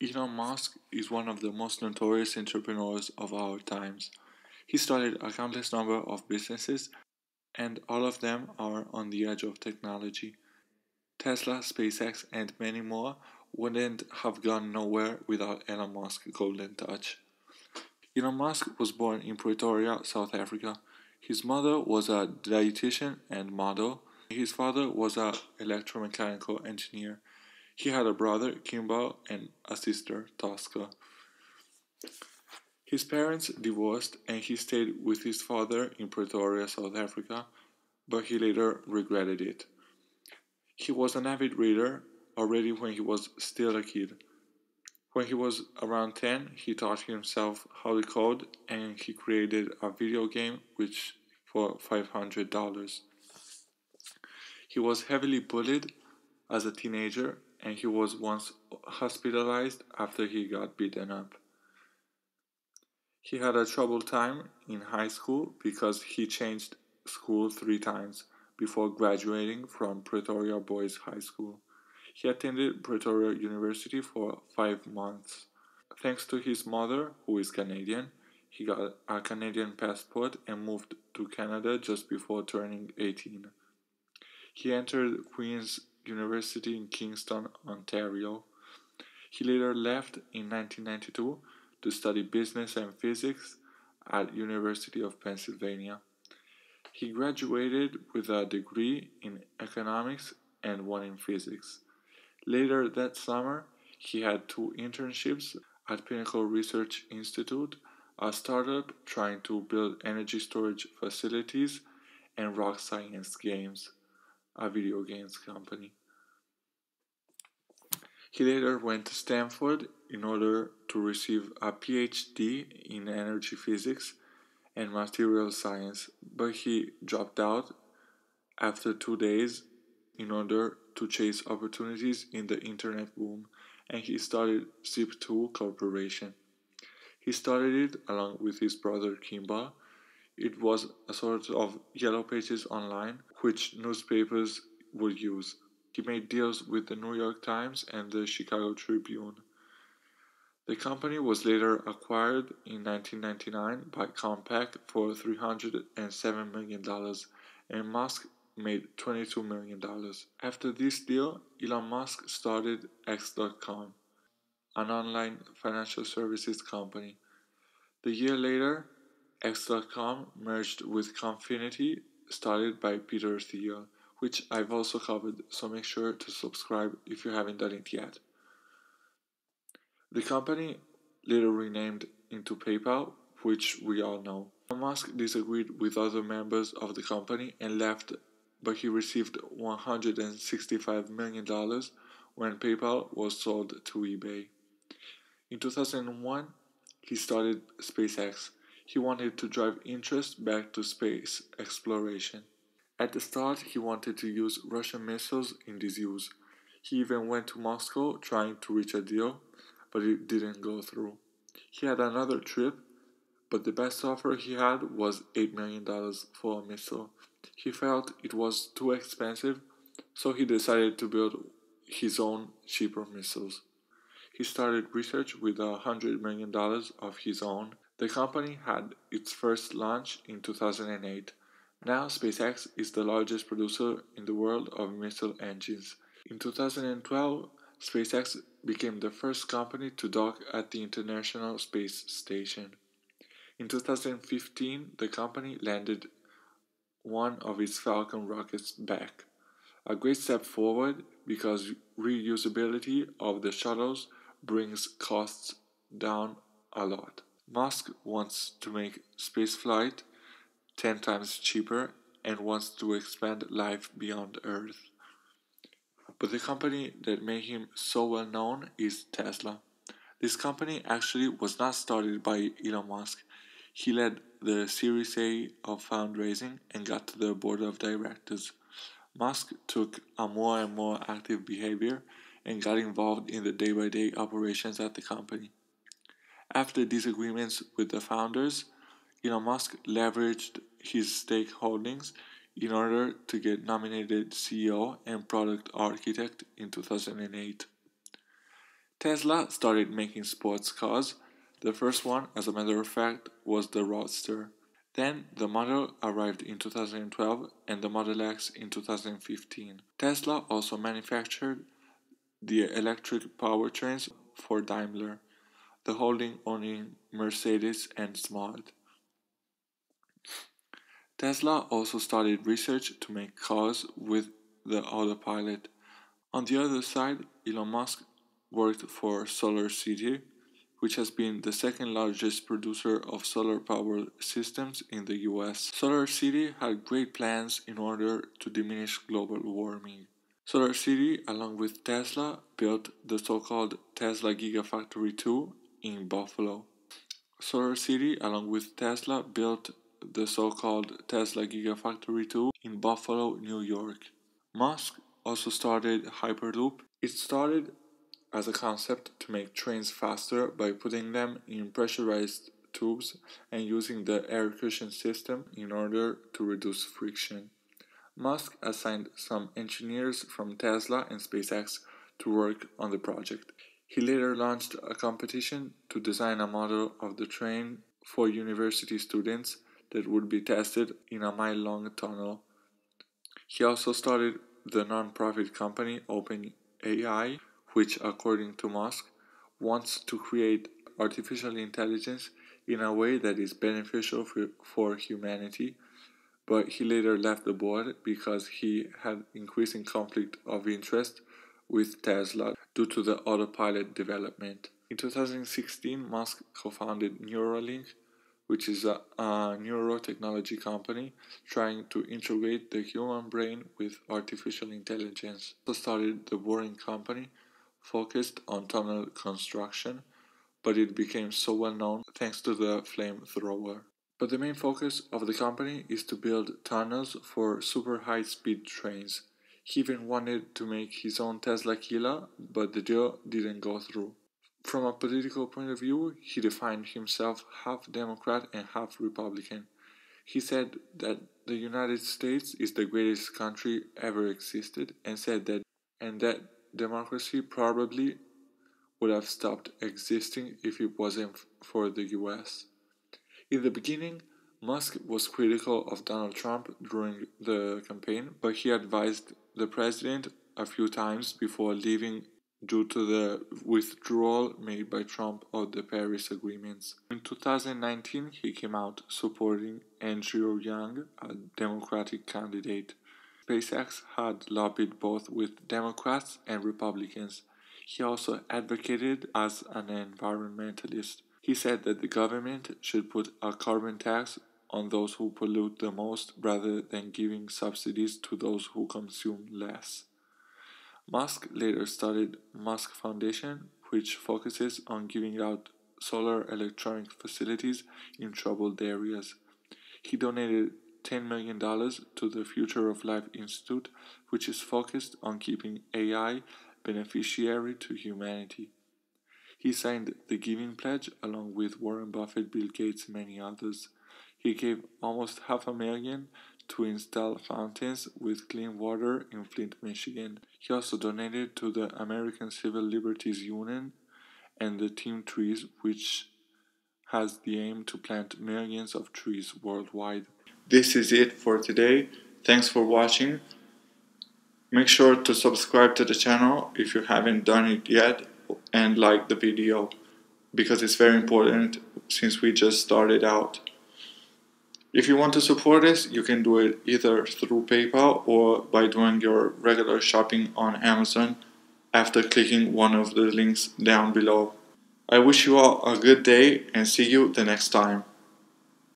Elon Musk is one of the most notorious entrepreneurs of our times. He started a countless number of businesses, and all of them are on the edge of technology. Tesla, SpaceX, and many more wouldn't have gone nowhere without Elon Musk Golden Touch. Elon Musk was born in Pretoria, South Africa. His mother was a dietitian and model. His father was an electromechanical engineer. He had a brother, Kimbal, and a sister, Tosca. His parents divorced and he stayed with his father in Pretoria, South Africa, but he later regretted it. He was an avid reader already when he was still a kid. When he was around 10, he taught himself how to code and he created a video game which for $500. He was heavily bullied as a teenager and he was once hospitalized after he got beaten up. He had a troubled time in high school because he changed school 3 times before graduating from Pretoria Boys High School. He attended Pretoria University for 5 months. Thanks to his mother, who is Canadian, he got a Canadian passport and moved to Canada just before turning 18. He entered Queen's University in Kingston, Ontario. He later left in 1992 to study business and physics at University of Pennsylvania. He graduated with a degree in economics and one in physics. Later that summer, he had 2 internships at Pinnacle Research Institute, a startup trying to build energy storage facilities, and Rock Science Games, a video games company. He later went to Stanford in order to receive a PhD in energy physics and material science, but he dropped out after 2 days in order to chase opportunities in the internet boom, and he started Zip2 Corporation. He started it along with his brother Kimbal. It was a sort of yellow pages online which newspapers would use. He made deals with the New York Times and the Chicago Tribune. The company was later acquired in 1999 by Compaq for $307 million, and Musk made $22 million. After this deal, Elon Musk started X.com, an online financial services company. The year later, X.com merged with Confinity, started by Peter Thiel, which I've also covered, so make sure to subscribe if you haven't done it yet. The company later renamed into PayPal, which we all know. Musk disagreed with other members of the company and left, but he received $165 million when PayPal was sold to eBay. In 2001, he started SpaceX. He wanted to drive interest back to space exploration. At the start, he wanted to use Russian missiles in this use. He even went to Moscow trying to reach a deal, but it didn't go through. He had another trip, but the best offer he had was $8 million for a missile. He felt it was too expensive, so he decided to build his own cheaper missiles. He started research with $100 million of his own. The company had its first launch in 2008. Now SpaceX is the largest producer in the world of missile engines. In 2012, SpaceX became the first company to dock at the International Space Station. In 2015, the company landed one of its Falcon rockets back. A great step forward because reusability of the shuttles brings costs down a lot. Musk wants to make spaceflight 10 times cheaper and wants to expand life beyond Earth. But the company that made him so well known is Tesla. This company actually was not started by Elon Musk. He led the Series A of fundraising and got to the board of directors. Musk took a more and more active behavior and got involved in the day-by-day operations at the company. After disagreements with the founders, Elon Musk leveraged his stake holdings in order to get nominated CEO and product architect in 2008. Tesla started making sports cars. The first one, as a matter of fact, was the Roadster. Then the Model arrived in 2012 and the Model X in 2015. Tesla also manufactured the electric powertrains for Daimler, the holding owning Mercedes and Smart. Tesla also started research to make cars with the autopilot. On the other side, Elon Musk worked for SolarCity, which has been the second largest producer of solar power systems in the US. SolarCity had great plans in order to diminish global warming. SolarCity, along with Tesla, built the so-called Tesla Gigafactory 2 in Buffalo. SolarCity, along with Tesla, built the so-called Tesla Gigafactory 2 in Buffalo, New York. Musk also started Hyperloop. It started as a concept to make trains faster by putting them in pressurized tubes and using the air cushion system in order to reduce friction. Musk assigned some engineers from Tesla and SpaceX to work on the project. He later launched a competition to design a model of the train for university students that would be tested in a mile-long tunnel. He also started the non-profit company OpenAI, which, according to Musk, wants to create artificial intelligence in a way that is beneficial for humanity, but he later left the board because he had increasing conflict of interest with Tesla due to the autopilot development. In 2016, Musk co-founded Neuralink, which is a neurotechnology company trying to integrate the human brain with artificial intelligence. He also started the Boring Company, focused on tunnel construction, but it became so well known thanks to the flamethrower. But the main focus of the company is to build tunnels for super high-speed trains. He even wanted to make his own Tesla Kila, but the deal didn't go through. From a political point of view, he defined himself half Democrat and half Republican. He said that the United States is the greatest country ever existed and said that democracy probably would have stopped existing if it wasn't for the US. In the beginning, Musk was critical of Donald Trump during the campaign, but he advised the president a few times before leaving due to the withdrawal made by Trump of the Paris agreements. In 2019, he came out supporting Andrew Yang, a Democratic candidate. SpaceX had lobbied both with Democrats and Republicans. He also advocated as an environmentalist. He said that the government should put a carbon tax on those who pollute the most rather than giving subsidies to those who consume less. Musk later started Musk Foundation, which focuses on giving out solar electronic facilities in troubled areas. He donated $10 million to the Future of Life Institute, which is focused on keeping AI beneficiary to humanity. He signed the Giving Pledge along with Warren Buffett, Bill Gates, and many others. He gave almost $500,000 to install fountains with clean water in Flint, Michigan. He also donated to the American Civil Liberties Union and the Team Trees, which has the aim to plant millions of trees worldwide. This is it for today. Thanks for watching. Make sure to subscribe to the channel if you haven't done it yet and like the video because it's very important since we just started out. If you want to support us, you can do it either through PayPal or by doing your regular shopping on Amazon after clicking one of the links down below. I wish you all a good day and see you the next time.